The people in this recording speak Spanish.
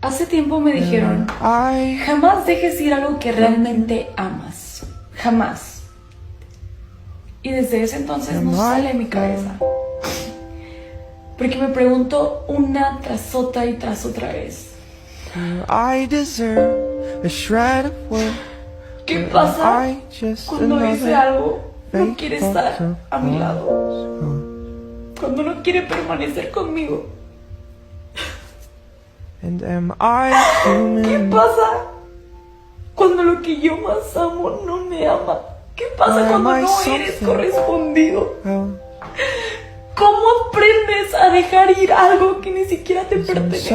Hace tiempo me dijeron, jamás dejes ir algo que realmente amas. Jamás. Y desde ese entonces no sale de mi cabeza. Porque me pregunto una tras otra y tras otra vez. ¿Qué pasa cuando ese algo no quiere estar a mi lado? Cuando no quiere permanecer conmigo. ¿Qué pasa cuando lo que yo más amo no me ama? ¿Qué pasa cuando no eres correspondido? ¿Cómo aprendes a dejar ir algo que ni siquiera te pertenece?